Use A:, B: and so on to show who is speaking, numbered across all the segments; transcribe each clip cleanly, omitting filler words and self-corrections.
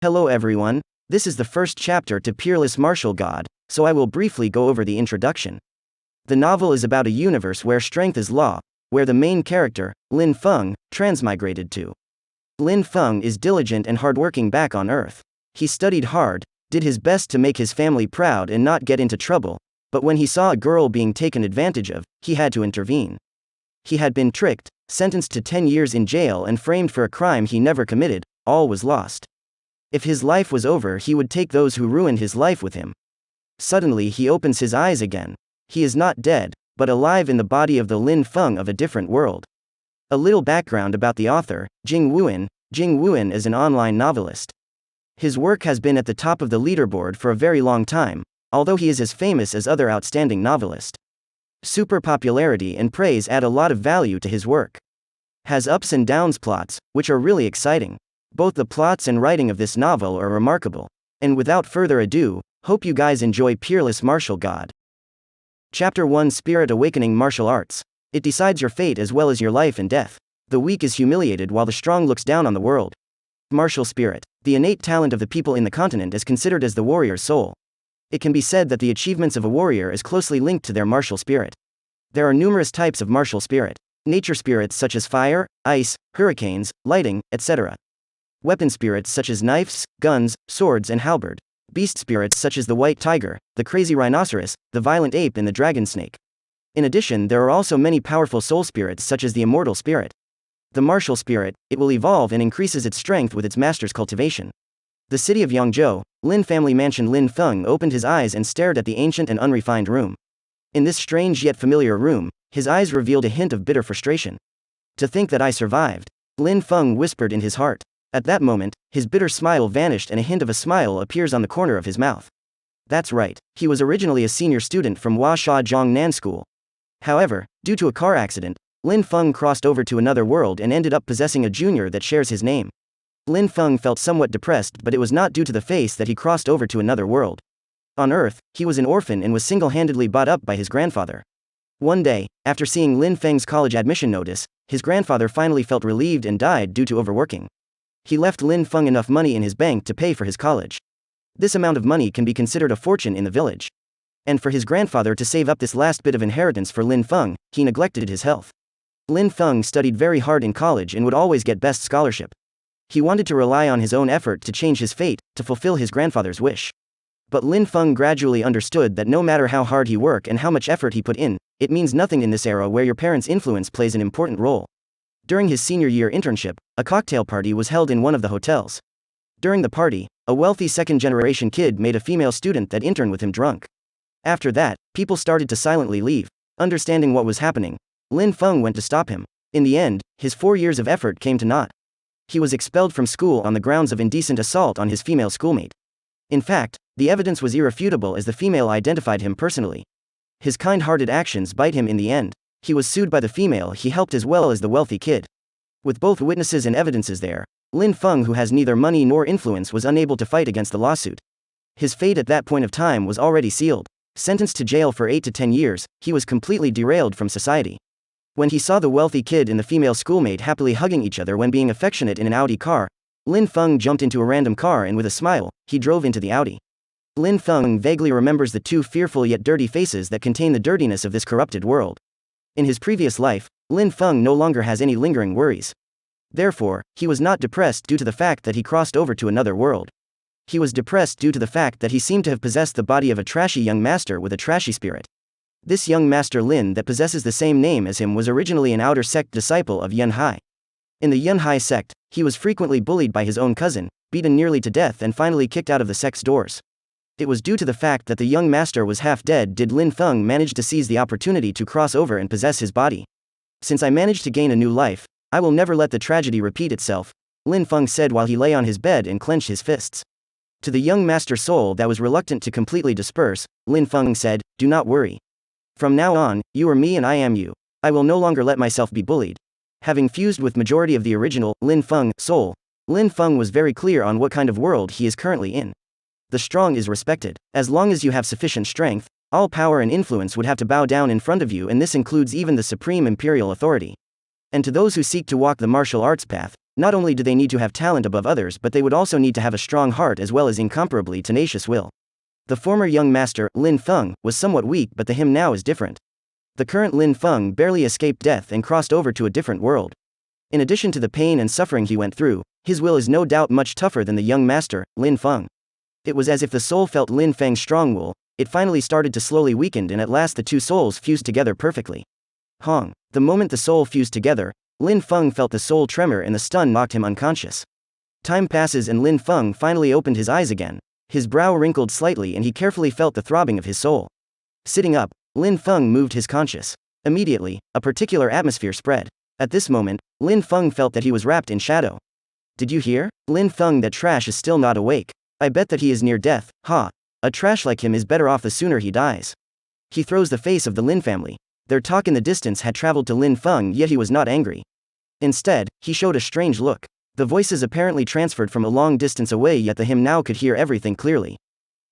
A: Hello everyone, this is the first chapter to Peerless Martial God, so I will briefly go over the introduction. The novel is about a universe where strength is law, where the main character, Lin Feng, transmigrated to. Lin Feng is diligent and hardworking back on Earth. He studied hard, did his best to make his family proud and not get into trouble, but when he saw a girl being taken advantage of, he had to intervene. He had been tricked, sentenced to 10 years in jail and framed for a crime he never committed. All was lost. If his life was over, he would take those who ruined his life with him. Suddenly he opens his eyes again. He is not dead, but alive in the body of the Lin Feng of a different world. A little background about the author, Jing Wuhen. Jing Wuhen is an online novelist. His work has been at the top of the leaderboard for a very long time, although he is as famous as other outstanding novelists. Super popularity and praise add a lot of value to his work. Has ups and downs plots, which are really exciting. Both the plots and writing of this novel are remarkable. And without further ado, hope you guys enjoy Peerless Martial God. Chapter 1 Spirit Awakening Martial Arts. It decides your fate as well as your life and death. The weak is humiliated while the strong looks down on the world. Martial spirit. The innate talent of the people in the continent is considered as the warrior's soul. It can be said that the achievements of a warrior is closely linked to their martial spirit. There are numerous types of martial spirit. Nature spirits such as fire, ice, hurricanes, lighting, etc. Weapon spirits such as knives, guns, swords and halberd. Beast spirits such as the white tiger, the crazy rhinoceros, the violent ape and the dragon snake. In addition, there are also many powerful soul spirits such as the immortal spirit. The martial spirit, it will evolve and increases its strength with its master's cultivation. The city of Yangzhou, Lin family mansion. Lin Feng opened his eyes and stared at the ancient and unrefined room. In this strange yet familiar room, his eyes revealed a hint of bitter frustration. To think that I survived, Lin Feng whispered in his heart. At that moment, his bitter smile vanished and a hint of a smile appears on the corner of his mouth. That's right, he was originally a senior student from Huasha Zhongnan School. However, due to a car accident, Lin Feng crossed over to another world and ended up possessing a junior that shares his name. Lin Feng felt somewhat depressed, but it was not due to the face that he crossed over to another world. On Earth, he was an orphan and was single-handedly brought up by his grandfather. One day, after seeing Lin Feng's college admission notice, his grandfather finally felt relieved and died due to overworking. He left Lin Feng enough money in his bank to pay for his college. This amount of money can be considered a fortune in the village. And for his grandfather to save up this last bit of inheritance for Lin Feng, he neglected his health. Lin Feng studied very hard in college and would always get best scholarship. He wanted to rely on his own effort to change his fate, to fulfill his grandfather's wish. But Lin Feng gradually understood that no matter how hard he worked and how much effort he put in, it means nothing in this era where your parents' influence plays an important role. During his senior year internship, a cocktail party was held in one of the hotels. During the party, a wealthy second-generation kid made a female student that interned with him drunk. After that, people started to silently leave. Understanding what was happening, Lin Feng went to stop him. In the end, his 4 years of effort came to naught. He was expelled from school on the grounds of indecent assault on his female schoolmate. In fact, the evidence was irrefutable as the female identified him personally. His kind-hearted actions bite him in the end. He was sued by the female he helped as well as the wealthy kid. With both witnesses and evidences there, Lin Feng, who has neither money nor influence, was unable to fight against the lawsuit. His fate at that point of time was already sealed. Sentenced to jail for 8 to 10 years, he was completely derailed from society. When he saw the wealthy kid and the female schoolmate happily hugging each other when being affectionate in an Audi car, Lin Feng jumped into a random car and with a smile, he drove into the Audi. Lin Feng vaguely remembers the two fearful yet dirty faces that contain the dirtiness of this corrupted world. In his previous life, Lin Feng no longer has any lingering worries. Therefore, he was not depressed due to the fact that he crossed over to another world. He was depressed due to the fact that he seemed to have possessed the body of a trashy young master with a trashy spirit. This young master Lin that possesses the same name as him was originally an outer sect disciple of Yun Hai. In the Yun Hai sect, he was frequently bullied by his own cousin, beaten nearly to death and finally kicked out of the sect's doors. It was due to the fact that the young master was half dead did Lin Feng manage to seize the opportunity to cross over and possess his body. Since I managed to gain a new life, I will never let the tragedy repeat itself, Lin Feng said while he lay on his bed and clenched his fists. To the young master soul that was reluctant to completely disperse, Lin Feng said, "Do not worry. From now on, you are me and I am you. I will no longer let myself be bullied." Having fused with majority of the original Lin Feng soul, Lin Feng was very clear on what kind of world he is currently in. The strong is respected. As long as you have sufficient strength, all power and influence would have to bow down in front of you, and this includes even the supreme imperial authority. And to those who seek to walk the martial arts path, Not only do they need to have talent above others, but they would also need to have a strong heart as well as incomparably tenacious will. The former young master, Lin Feng, was somewhat weak, but the him now is different. The current Lin Feng barely escaped death and crossed over to a different world. In addition to the pain and suffering he went through, his will is no doubt much tougher than the young master, Lin Feng. It was as if the soul felt Lin Feng's strong will. It finally started to slowly weaken, and at last the two souls fused together perfectly. Hong. The moment the soul fused together, Lin Feng felt the soul tremor and the stun knocked him unconscious. Time passes and Lin Feng finally opened his eyes again. His brow wrinkled slightly and he carefully felt the throbbing of his soul. Sitting up, Lin Feng moved his conscious. Immediately, a particular atmosphere spread. At this moment, Lin Feng felt that he was wrapped in shadow. Did you hear? Lin Feng, that trash is still not awake. I bet that he is near death, ha. A trash like him is better off the sooner he dies. He throws the face of the Lin family. Their talk in the distance had traveled to Lin Feng, yet he was not angry. Instead, he showed a strange look. The voices apparently transferred from a long distance away, yet the him now could hear everything clearly.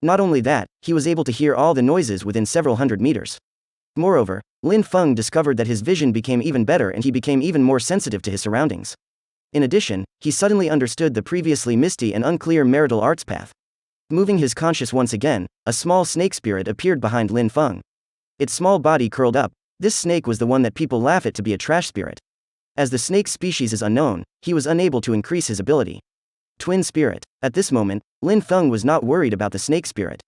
A: Not only that, he was able to hear all the noises within several hundred meters. Moreover, Lin Feng discovered that his vision became even better and he became even more sensitive to his surroundings. In addition, he suddenly understood the previously misty and unclear marital arts path. Moving his conscious once again, a small snake spirit appeared behind Lin Feng. Its small body curled up. This snake was the one that people laugh at to be a trash spirit. As the snake species is unknown, he was unable to increase his ability. Twin spirit. At this moment, Lin Feng was not worried about the snake spirit.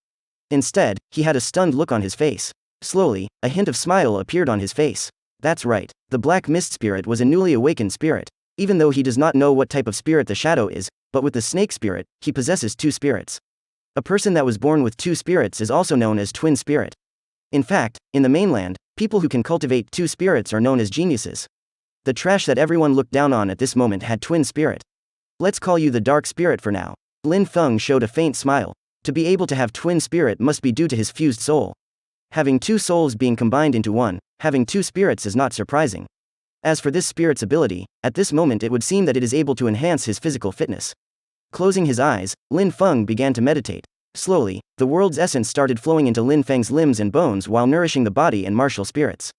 A: Instead, he had a stunned look on his face. Slowly, a hint of smile appeared on his face. That's right, the black mist spirit was a newly awakened spirit. Even though he does not know what type of spirit the shadow is, but with the snake spirit, he possesses two spirits. A person that was born with two spirits is also known as twin spirit. In fact, in the mainland, people who can cultivate two spirits are known as geniuses. The trash that everyone looked down on at this moment had twin spirit. Let's call you the dark spirit for now. Lin Feng showed a faint smile. To be able to have twin spirit must be due to his fused soul. Having two souls being combined into one, having two spirits is not surprising. As for this spirit's ability, at this moment it would seem that it is able to enhance his physical fitness. Closing his eyes, Lin Feng began to meditate. Slowly, the world's essence started flowing into Lin Feng's limbs and bones while nourishing the body and martial spirits.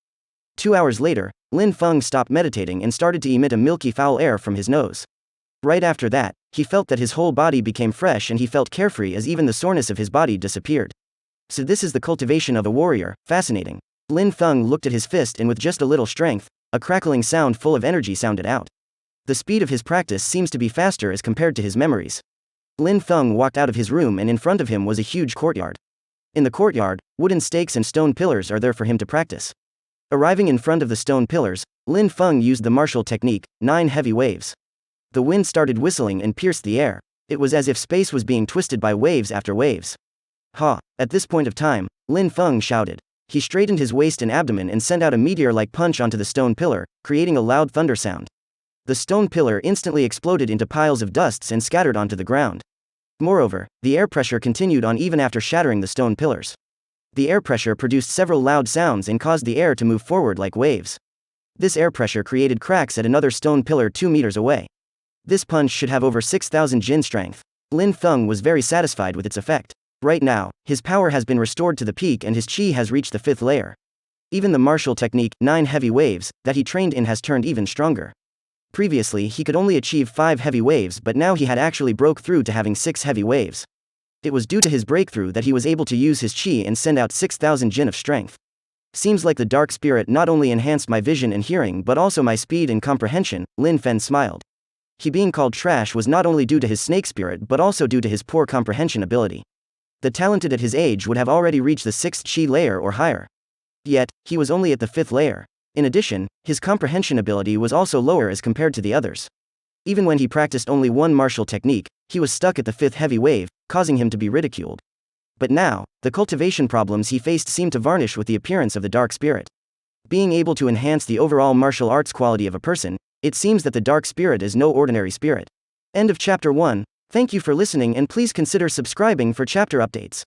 A: 2 hours later, Lin Feng stopped meditating and started to emit a milky foul air from his nose. Right after that, he felt that his whole body became fresh and he felt carefree as even the soreness of his body disappeared. So this is the cultivation of a warrior, fascinating. Lin Feng looked at his fist and with just a little strength, a crackling sound full of energy sounded out. The speed of his practice seems to be faster as compared to his memories. Lin Feng walked out of his room and in front of him was a huge courtyard. In the courtyard, wooden stakes and stone pillars are there for him to practice. Arriving in front of the stone pillars, Lin Feng used the martial technique, 9 heavy waves. The wind started whistling and pierced the air. It was as if space was being twisted by waves after waves. Ha! At this point of time, Lin Feng shouted. He straightened his waist and abdomen and sent out a meteor-like punch onto the stone pillar, creating a loud thunder sound. The stone pillar instantly exploded into piles of dusts and scattered onto the ground. Moreover, the air pressure continued on even after shattering the stone pillars. The air pressure produced several loud sounds and caused the air to move forward like waves. This air pressure created cracks at another stone pillar 2 meters away. This punch should have over 6,000 Jin strength. Lin Feng was very satisfied with its effect. Right now, his power has been restored to the peak and his chi has reached the 5th layer. Even the martial technique, 9 heavy waves, that he trained in has turned even stronger. Previously he could only achieve 5 heavy waves, but now he had actually broke through to having 6 heavy waves. It was due to his breakthrough that he was able to use his chi and send out 6,000 Jin of strength. Seems like the dark spirit not only enhanced my vision and hearing but also my speed and comprehension. Lin Feng smiled. He being called trash was not only due to his snake spirit but also due to his poor comprehension ability. The talented at his age would have already reached the 6th chi layer or higher. Yet, he was only at the 5th layer. In addition, his comprehension ability was also lower as compared to the others. Even when he practiced only one martial technique, he was stuck at the 5th heavy wave, causing him to be ridiculed. But now, the cultivation problems he faced seemed to varnish with the appearance of the dark spirit. Being able to enhance the overall martial arts quality of a person, it seems that the dark spirit is no ordinary spirit. End of chapter 1. Thank you for listening and please consider subscribing for chapter updates.